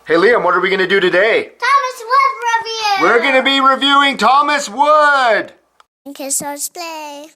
Hey Liam, what are we going to do today? Thomas Wood review! We're going to be reviewing Thomas Wood! Okay, so let's play.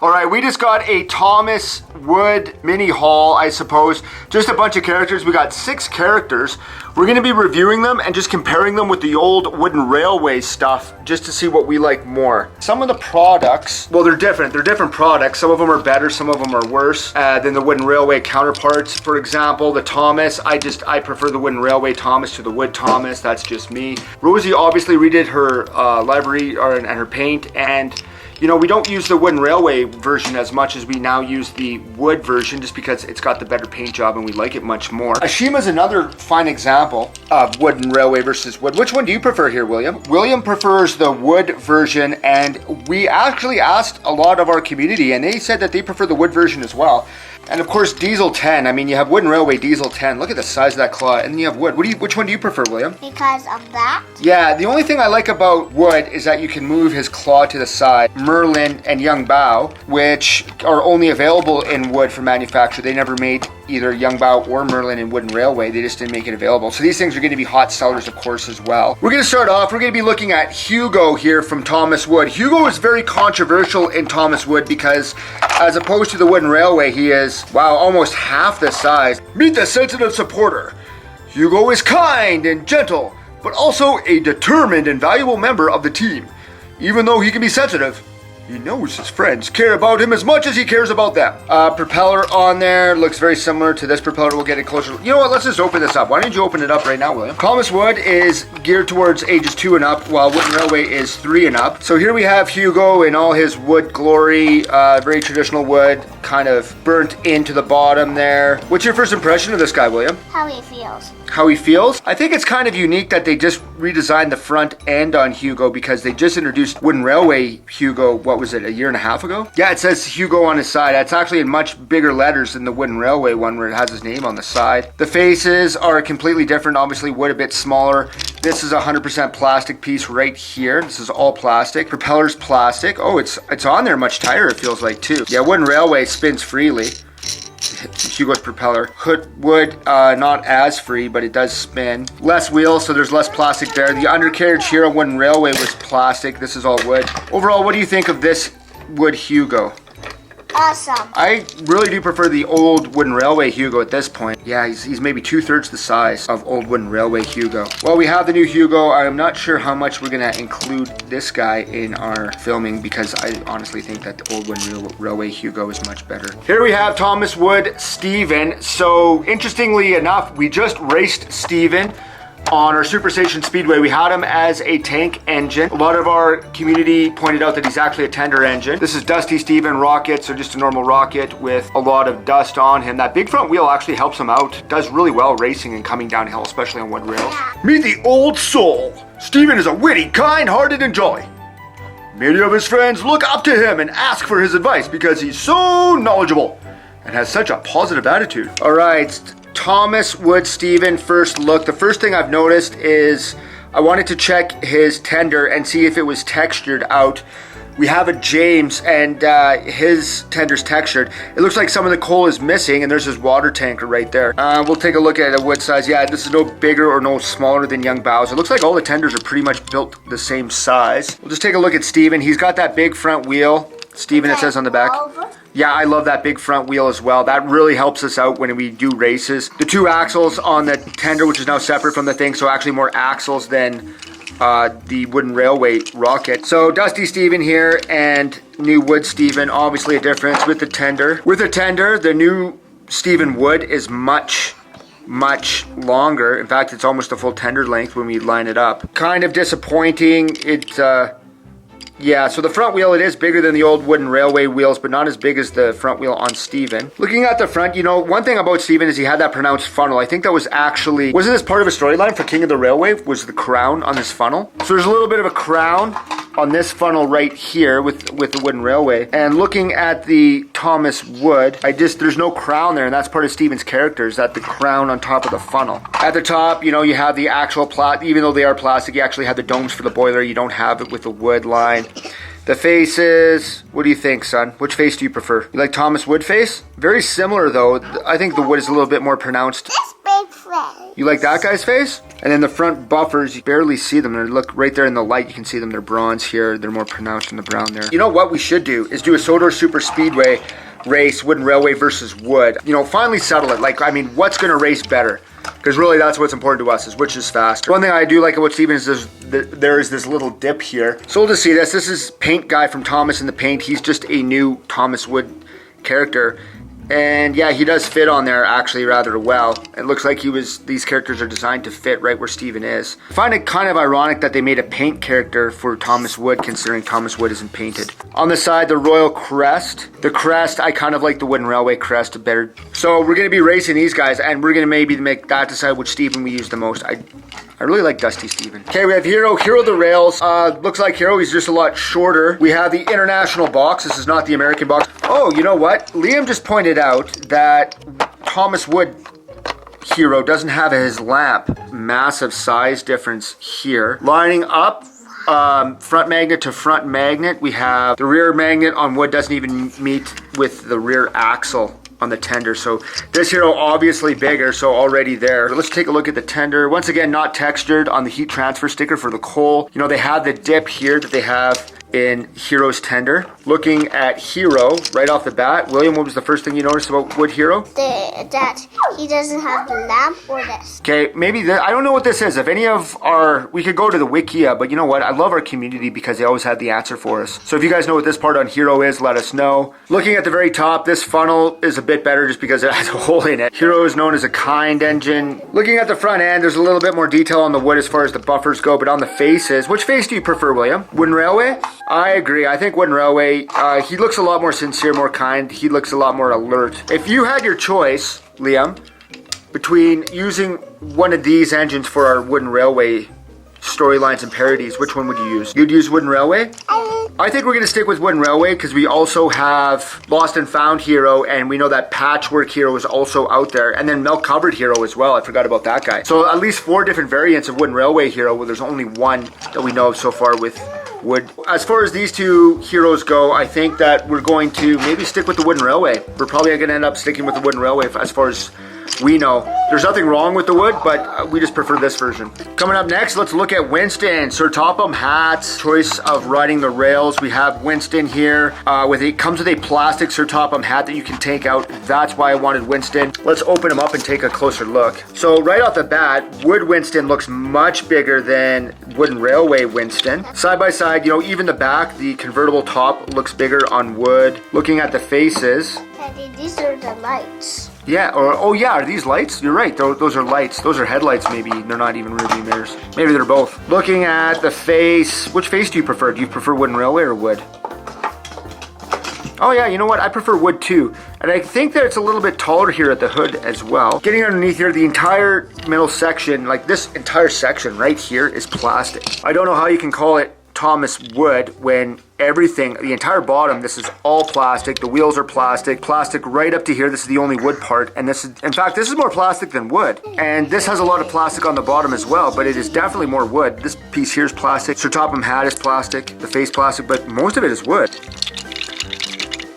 Alright, we just got a Thomas Wood mini haul, I suppose. Just a bunch of characters. We got 6 characters. We're going to be reviewing them and just comparing them with the old wooden railway stuff just to see what we like more. Some of the products, well, they're different. They're different products. Some of them are better, some of them are worse than the wooden railway counterparts. For example, the Thomas, I prefer the wooden railway Thomas to the wood Thomas. That's just me. Rosie obviously redid her library and her paint, and you know, we don't use the wooden railway version as much as we now use the wood version just because it's got the better paint job and we like it much more. Ashima's another fine example of wooden railway versus wood. Which one do you prefer here, William? William prefers the wood version, and we actually asked a lot of our community and they said that they prefer the wood version as well. And of course, Diesel 10. I mean, you have wooden railway Diesel 10. Look at the size of that claw. And then you have wood. Which one do you prefer, William? Because of that? Yeah, the only thing I like about wood is that you can move his claw to the side. Merlin and Young Bao, which are only available in wood for manufacture. They never made either Young Bao or Merlin in wooden railway. They just didn't make it available. So these things are going to be hot sellers, of course, as well. We're going to start off. We're going to be looking at Hugo here from Thomas Wood. Hugo is very controversial in Thomas Wood because as opposed to the wooden railway, he is, wow, almost half the size. Meet the sensitive supporter. Hugo is kind and gentle, but also a determined and valuable member of the team. Even though he can be sensitive, he knows his friends care about him as much as he cares about them. Propeller on there looks very similar to this propeller. We'll get it closer. You know what? Let's just open this up. Why don't you open it up right now, William? Thomas Wood is geared towards ages 2 and up, while wooden railway is 3 and up. So here we have Hugo in all his wood glory, very traditional wood, kind of burnt into the bottom there. What's your first impression of this guy, William? How he feels. How he feels? I think it's kind of unique that they just redesigned the front end on Hugo because they just introduced wooden railway Hugo, what was it, a year and a half ago? Yeah, it says Hugo on his side. It's actually in much bigger letters than the wooden railway one where it has his name on the side. The faces are completely different. Obviously wood a bit smaller. This is a 100% plastic piece right here. This is all plastic. Propeller's plastic. Oh, it's on there much tighter, it feels like, too. Yeah, wooden railway spins freely. Hugo's propeller. Hood wood, not as free, but it does spin. Less wheels, so there's less plastic there. The undercarriage here on wooden railway was plastic. This is all wood. Overall, what do you think of this wood Hugo? Awesome. I really do prefer the old wooden railway Hugo at this point. Yeah, he's maybe 2/3 the size of old wooden railway Hugo. Well, we have the new Hugo. I'm not sure how much we're going to include this guy in our filming because I honestly think that the old wooden railway Hugo is much better. Here we have Thomas Wood Steven. So, interestingly enough, we just raced Steven on our Superstation Speedway. We had him as a tank engine. A lot of our community pointed out that he's actually a tender engine. This is Dusty Steven rocket, so just a normal rocket with a lot of dust on him. That big front wheel actually helps him out. Does really well racing and coming downhill, especially on wood rails. Meet the old soul. Steven is a witty, kind-hearted, and jolly. Many of his friends look up to him and ask for his advice because he's so knowledgeable and has such a positive attitude. All right, Thomas Wood Steven first look. The first thing I've noticed is I wanted to check his tender and see if it was textured out. We have a James and his tender's textured. It looks like some of the coal is missing and there's his water tanker right there. We'll take a look at the wood size. Yeah, this is no bigger or no smaller than Young Bao's. It looks like all the tenders are pretty much built the same size. We'll just take a look at Steven. He's got that big front wheel. Steven, it says on the back. Yeah, I love that big front wheel as well. That really helps us out when we do races. The 2 axles on the tender, which is now separate from the thing, so actually more axles than the wooden railway rocket. So Dusty Steven here and new Wood Steven, obviously a difference with the tender. With the tender, the new Steven Wood is much longer. In fact, it's almost a full tender length when we line it up. Kind of disappointing. Yeah, so the front wheel, it is bigger than the old wooden railway wheels, but not as big as the front wheel on Steven. Looking at the front, you know, one thing about Steven is he had that pronounced funnel. I think that was actually, wasn't this part of a storyline for King of the Railway? Was the crown on this funnel? So there's a little bit of a crown on this funnel right here with the wooden railway. And looking at the Thomas Wood, there's no crown there, and that's part of Steven's character, is that the crown on top of the funnel. At the top, you know, you have the actual even though they are plastic, you actually have the domes for the boiler. You don't have it with the wood line. The faces, what do you think, son? Which face do you prefer? You like Thomas Wood face? Very similar, though. I think the wood is a little bit more pronounced. This big face. You like that guy's face? And then the front buffers, you barely see them. They look right there in the light. You can see them. They're bronze here. They're more pronounced in the brown there. You know what we should do is do a Sodor Super Speedway race, wooden railway versus wood. You know, finally settle it. Like, I mean, what's going to race better? Because really that's what's important to us, is which is faster. One thing I do like about Steven is there is this little dip here. So we'll just see this. This is Paint Guy from Thomas in the Paint. He's just a new Thomas Wood character. And yeah, he does fit on there actually rather well. It looks like these characters are designed to fit right where Steven is. I find it kind of ironic that they made a paint character for Thomas Wood, considering Thomas Wood isn't painted. On the side, the Royal Crest. The crest, I kind of like the wooden railway crest better. So we're going to be racing these guys, and we're going to maybe make that decide which Steven we use the most. I really like Dusty Steven. Okay, we have Hiro. Hiro the rails. Looks like Hiro, he's just a lot shorter. We have the international box. This is not the American box. Oh, you know what? Liam just pointed out that Thomas Wood Hiro doesn't have his lamp. Massive size difference here. Lining up, front magnet to front magnet. We have the rear magnet on wood doesn't even meet with the rear axle on the tender. So this Hiro obviously bigger, so already there. Let's take a look at the tender. Once again, not textured on the heat transfer sticker for the coal. You know, they have the dip here that they have in Hiro's tender. Looking at Hiro right off the bat, William, what was the first thing you noticed about Wood Hiro? That he doesn't have the lamp or this. Okay, maybe I don't know what this is. If any of we could go to the Wikia, but you know what? I love our community because they always have the answer for us. So if you guys know what this part on Hiro is, let us know. Looking at the very top, this funnel is a bit better just because it has a hole in it. Hiro is known as a kind engine. Looking at the front end, there's a little bit more detail on the wood as far as the buffers go, but on the faces, which face do you prefer, William? Wooden railway? I agree. I think wooden railway, he looks a lot more sincere, more kind. He looks a lot more alert. If you had your choice, Liam, between using one of these engines for our wooden railway storylines and parodies, which one would you use? You'd use wooden railway? I think we're going to stick with wooden railway because we also have Lost and Found Hiro, and we know that Patchwork Hiro is also out there, and then Milk Covered Hiro as well. I forgot about that guy. So at least 4 different variants of wooden railway Hiro. Well, there's only one that we know of so far with wood. As far as these two heroes go, I think that we're going to maybe stick with the wooden railway. We're probably going to end up sticking with the wooden railway as far as we know. There's nothing wrong with the wood, but we just prefer this version. Coming up next, let's look at Winston. Sir Topham hats, choice of riding the rails. We have Winston here. Comes with a plastic Sir Topham hat that you can take out. That's why I wanted Winston. Let's open him up and take a closer look. So right off the bat, wood Winston looks much bigger than wooden railway Winston. Side by side, you know, even the back, the convertible top looks bigger on wood. Looking at the faces. Daddy, these are the lights. Yeah, are these lights? You're right, those are lights. Those are headlights maybe. They're not even rearview mirrors. Maybe they're both. Looking at the face, which face do you prefer? Do you prefer wooden railway or wood? Oh yeah, you know what? I prefer wood too. And I think that it's a little bit taller here at the hood as well. Getting underneath here, the entire middle section, like this entire section right here is plastic. I don't know how you can call it Thomas wood when everything, the entire bottom, this is all plastic. The wheels are plastic right up to here. This is the only wood part, and this is, in fact, this is more plastic than wood. And this has a lot of plastic on the bottom as well, but it is definitely more wood. This piece here is plastic. Sir Topham hat is plastic, the face plastic, but most of it is wood.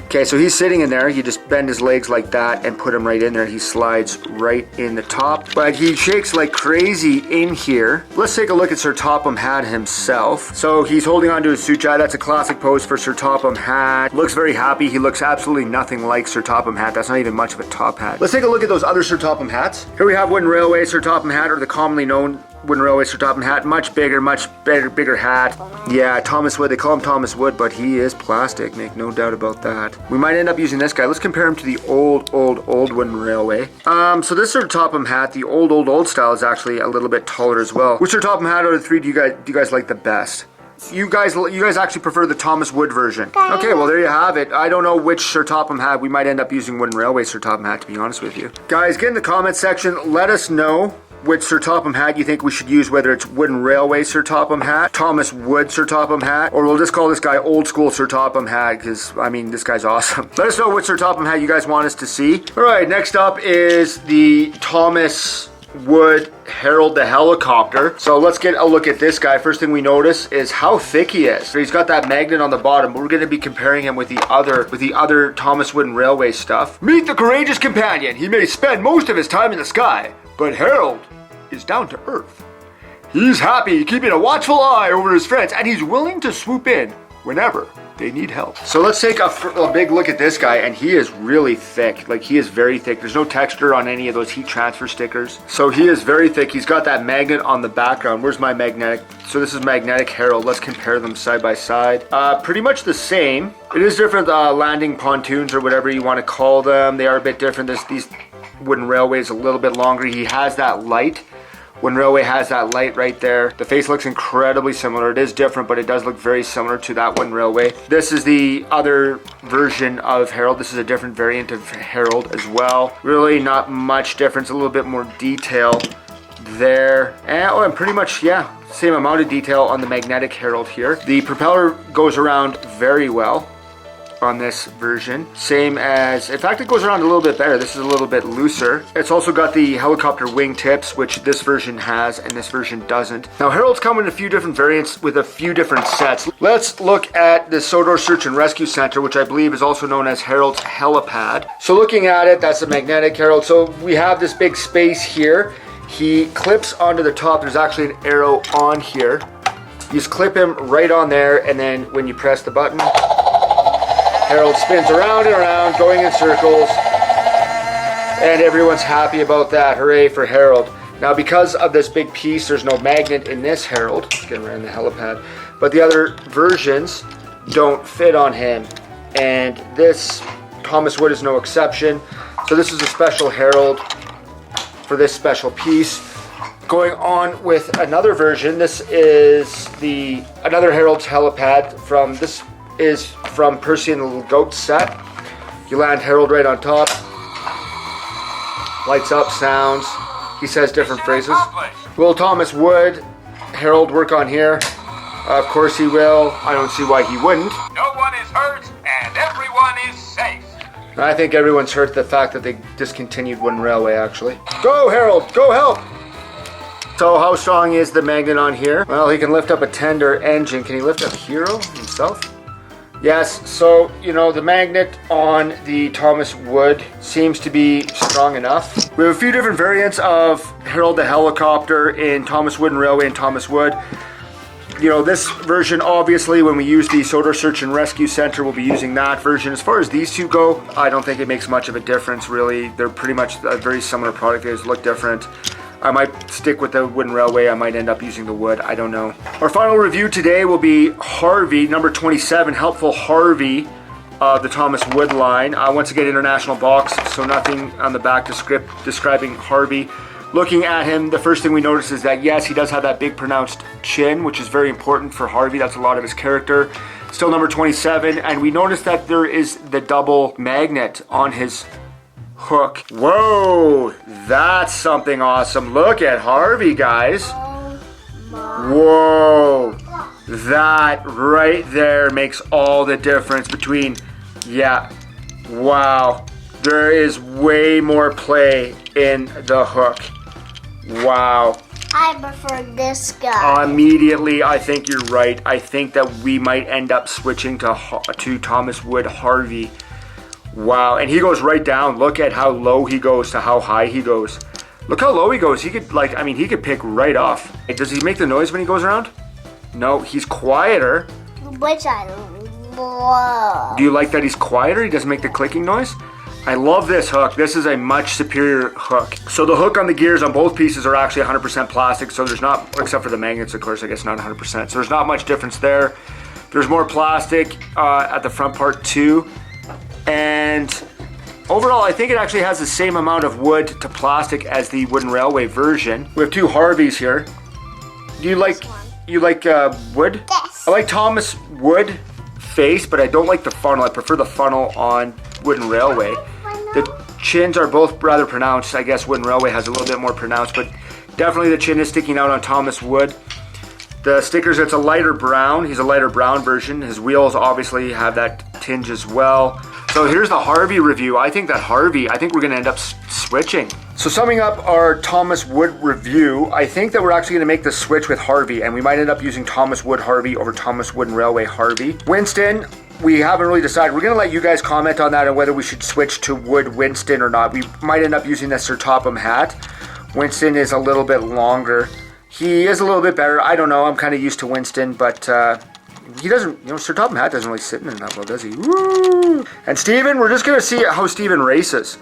Okay, so he's sitting in there. You just bend his legs like that and put him right in there. He slides right in the top, but he shakes like crazy in here. Let's take a look at Sir Topham hat himself. So he's holding onto his suit jacket. That's a classic pose for Sir Topham hat. Looks very happy. He looks absolutely nothing like Sir Topham hat. That's not even much of a top hat. Let's take a look at those other Sir Topham hats. Here we have wooden railway Sir Topham hat, or the commonly known wooden railway Sir Topham hat. Much bigger hat. Yeah, Thomas Wood. They call him Thomas Wood, but he is plastic. Make no doubt about that. We might end up using this guy. Let's compare him to the old wooden railway. So this Sir Topham hat, the old style, is actually a little bit taller as well. Which Sir Topham hat out of the 3 do you guys like the best? You guys actually prefer the Thomas Wood version. Okay, well there you have it. I don't know which Sir Topham hat. We might end up using wooden railway Sir Topham hat, to be honest with you. Guys, get in the comment section. Let us know which Sir Topham hat you think we should use, whether it's wooden railway Sir Topham hat, Thomas Wood Sir Topham hat, or we'll just call this guy old school Sir Topham hat, because, I mean, this guy's awesome. Let us know which Sir Topham hat you guys want us to see. Alright, next up is the Thomas Wood Harold the helicopter. So let's get a look at this guy. First thing we notice is how thick he is. So he's got that magnet on the bottom, but we're going to be comparing him with the other Thomas Wooden Railway stuff. Meet the courageous companion. He may spend most of his time in the sky, but Harold is down to earth. He's happy, keeping a watchful eye over his friends, and he's willing to swoop in whenever they need help. So let's take a big look at this guy, and he is really thick. Like, he is very thick. There's no texture on any of those heat transfer stickers. So he is very thick. He's got that magnet on the background. Where's my magnetic? So this is magnetic Harold. Let's compare them side by side. Pretty much the same. It is different landing pontoons or whatever you want to call them. They are a bit different. These wooden railways a little bit longer. He has that light. Wooden railway has that light right there. The face looks incredibly similar. It is different, but it does look very similar to that wooden railway. This is the other version of Harold. This is a different variant of Harold as well. Really not much difference, a little bit more detail there. And pretty much, yeah, same amount of detail on the magnetic Harold here. The propeller goes around very well on this version. Same as, in fact, it goes around a little bit better. This is a little bit looser. It's also got the helicopter wing tips, which this version has and this version doesn't. Now, Harold's come in a few different variants with a few different sets. Let's look at the Sõbrad Search and Rescue Center, which I believe is also known as Harold's helipad. So looking at it, that's a magnetic Harold. So we have this big space here. He clips onto the top. There's actually an arrow on here. You just clip him right on there, and then when you press the button, Harold spins around and around, going in circles, and everyone's happy about that. Hooray for Harold. Now, because of this big piece, there's no magnet in this Harold. Let's get around the helipad. But the other versions don't fit on him, and this Thomas Wood is no exception. So this is a special Harold for this special piece. Going on with another version, this is another Harold's helipad from this. Is from Percy and the Little Goat set. You land Harold right on top. Lights up, sounds. He says different phrases. Will Thomas Wood Harold work on here? Of course he will. I don't see why he wouldn't. No one is hurt and everyone is safe. I think everyone's hurt the fact that they discontinued Wooden Railway, actually. Go, Harold! Go help! So how strong is the magnet on here? Well, he can lift up a tender engine. Can he lift up Hiro himself? Yes, so, you know, the magnet on the Thomas Wood seems to be strong enough. We have a few different variants of Harold the helicopter in Thomas Wooden Railway and Thomas Wood. You know, this version, obviously, when we use the Sõbrad Search and Rescue Center, we'll be using that version. As far as these two go, I don't think it makes much of a difference, really. They're pretty much a very similar product. They just look different. I might stick with the Wooden Railway. I might end up using the wood. I don't know. Our final review today will be Harvey, number 27, Helpful Harvey of the Thomas Wood line. Once again, international box, so nothing on the back describing Harvey. Looking at him, the first thing we notice is that, yes, he does have that big pronounced chin, which is very important for Harvey. That's a lot of his character. Still number 27, and we notice that there is the double magnet on his hook. Whoa, that's something awesome. Look at Harvey, guys. Whoa, that right there makes all the difference between, yeah, wow. There is way more play in the hook. Wow. I prefer this guy. Immediately, I think you're right. I think that we might end up switching to Thomas Wood Harvey. Wow, and he goes right down. Look at how low he goes to how high he goes. Look how low he goes. He could, like, I mean, he could pick right off. Does he make the noise when he goes around? No, he's quieter. Which I love. Do you like that he's quieter? He doesn't make the clicking noise? I love this hook. This is a much superior hook. So the hook on the gears on both pieces are actually 100% plastic, so there's not, except for the magnets, of course, I guess not 100%. So there's not much difference there. There's more plastic at the front part too. And overall, I think it actually has the same amount of wood to plastic as the Wooden Railway version. We have two Harveys here. Do you like wood? Yes. I like Thomas Wood face, but I don't like the funnel. I prefer the funnel on Wooden Railway. The chins are both rather pronounced. I guess Wooden Railway has a little bit more pronounced, but definitely the chin is sticking out on Thomas Wood. The stickers, it's a lighter brown. He's a lighter brown version. His wheels obviously have that tinge as well. So here's the Harvey review. I think we're gonna end up switching. So summing up our Thomas Wood review, I think that we're actually gonna make the switch with Harvey, and we might end up using Thomas Wood Harvey over Thomas Wooden Railway Harvey. Winston, we haven't really decided. We're gonna let you guys comment on that and whether we should switch to Wood Winston or not. We might end up using the Sir Topham hat. Winston is a little bit longer. He is a little bit better. I don't know. I'm kind of used to Winston, but he doesn't, you know, Sir Topham Hatt doesn't really sit in it that well, does he? Woo! And Steven, we're just going to see how Steven races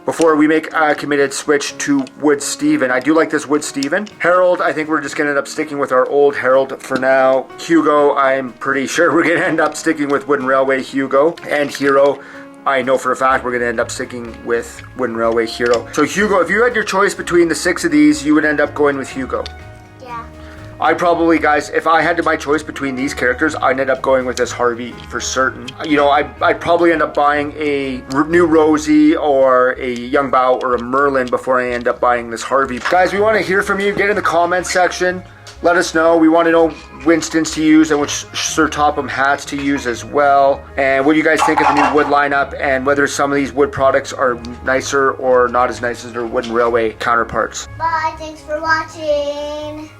before we make a committed switch to Wood Steven. I do like this Wood Steven. Harold, I think we're just going to end up sticking with our old Harold for now. Hugo, I'm pretty sure we're going to end up sticking with Wooden Railway Hugo. And Hiro, I know for a fact we're going to end up sticking with Wooden Railway Hiro. So Hugo, if you had your choice between the 6 of these, you would end up going with Hugo. Yeah. I probably, guys, if I had my choice between these characters, I'd end up going with this Harvey for certain. You know, I'd probably end up buying a new Rosie or a Young Bao or a Merlin before I end up buying this Harvey. Guys, we want to hear from you. Get in the comments section. Let us know. We want to know Winston's to use and which Sir Topham Hatts to use as well. And what do you guys think of the new wood lineup and whether some of these wood products are nicer or not as nice as their Wooden Railway counterparts. Bye. Thanks for watching.